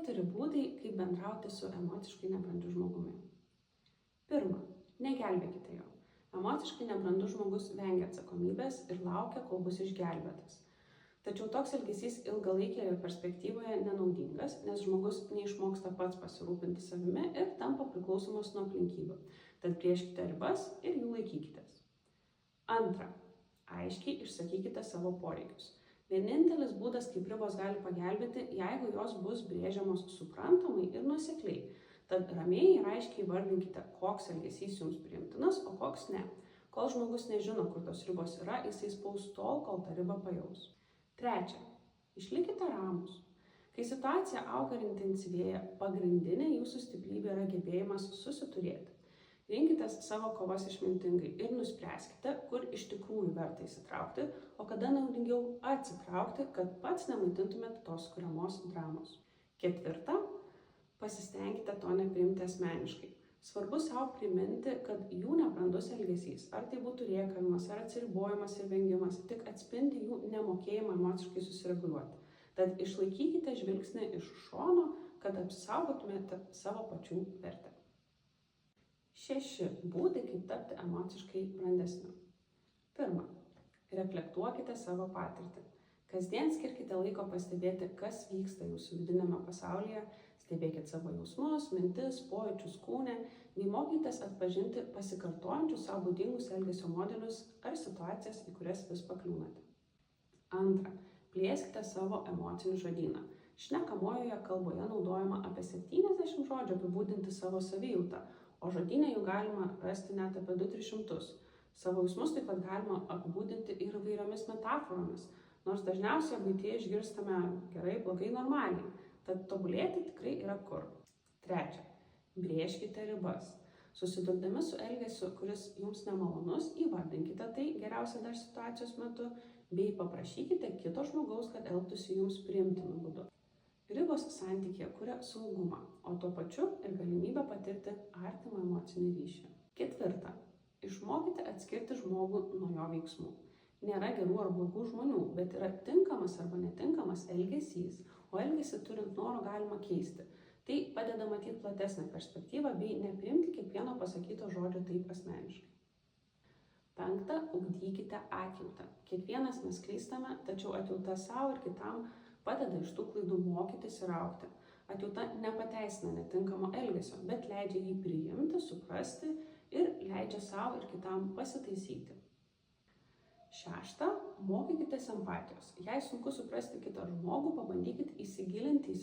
4 būdai, kaip bendrauti su emociškai nebrandžiu žmogumi. Pirma, negelbėkite jo. Emociškai nebrandus žmogus vengia atsakomybės ir laukia, kol bus išgelbėtas. Tačiau toks elgesys ilgalaikėje perspektyvoje nenaudingas, nes žmogus neišmoksta pats pasirūpinti savimi ir tampa priklausomas nuo aplinkybių. Tad brėžkite ribas ir jų laikykitės. Antra, aiškiai išsakykite savo poreikius. Vienintelis būdas, kaip ribos gali pagelbėti, jeigu jos bus brėžiamos suprantamai ir nuosekliai. Tad ramiai ir aiškiai vardinkite, koks elgesys jums priimtinas, o koks ne. Kol žmogus nežino, kur tos ribos yra, jisai spaus tol, kol tą ribą pajaus. Trečia, išlikite ramūs. Kai situacija auga ir intensyvėja, pagrindinė jūsų stiprybė yra gebėjimas susiturėti. Rinkitės savo kovas išmintingai ir nuspręskite, kur iš tikrųjų verta įsitraukti, o kada naudingiau atsitraukti, kad pats nemaitintumėte tos kuriamos dramos. Ketvirta, pasistengkite to nepriimti asmeniškai. Svarbu savo priminti, kad jų nebrandus elgesys, ar tai būtų rėkavimas, ar atsiribojimas ir vengimas, tik atspindi jų nemokėjimą emociškai susireguliuoti. Tad išlaikykite žvilgsnį iš šono, kad apsaugotumėte savo pačių vertę. 6 būdai, kaip tapti emociškai brandesniu. Pirma, reflektuokite savo patirtį. Kasdien skirkite laiko pastebėti, kas vyksta jūsų vidinėme pasaulyje, stebėkite savo jausmus, mintis, pojūčius kūne, bei mokykitės atpažinti pasikartojančius savo būdingus elgesio modelius ar situacijas, į kurias vis pakliūnate. Antra, plėskite savo emocinį žodyną. Šnekamojoje kalboje naudojama apie 70 žodžių apibūdinti savo savijautą, o žodyne jų galima rasti net apie 200-300. Savo jausmus taip pat galima apibūdinti ir įvairiomis metaforomis, nors dažniausiai buityje išgirstame gerai, blogai, normaliai, tad tobulėti tikrai yra kur. Trečia, brėžkite ribas. Susidurdami su elgesiu, kuris jums nemalonus, įvardinkite tai geriausia dar situacijos metu, bei paprašykite kito žmogaus, kad elgtųsi jums priimtinu būdu. Ribos santykyje kuria saugumą, o tuo pačiu ir galimybę patirti artimą emocinį ryšį. Ketvirta, išmokite atskirti žmogų nuo jo veiksmų. Nėra gerų ar blogų žmonių, bet yra tinkamas arba netinkamas elgesys, o elgesį turint noro galima keisti. Tai padeda matyti platesnę perspektyvą bei nepriimti kiekvieno pasakyto žodžio taip asmeniškai. Penkta, ugdykite atjautą. Kiekvienas mes klystame, tačiau atjauta savo ir kitam padeda iš tų klaidų mokytis ir augti. Atjauta nepateisina netinkamo elgesio, bet leidžia jį priimti, suprasti ir leidžia savo ir kitam pasitaisyti. Šešta, mokykitės empatijos. Jei sunku suprasti kitą žmogų, pabandykite įsigilinti į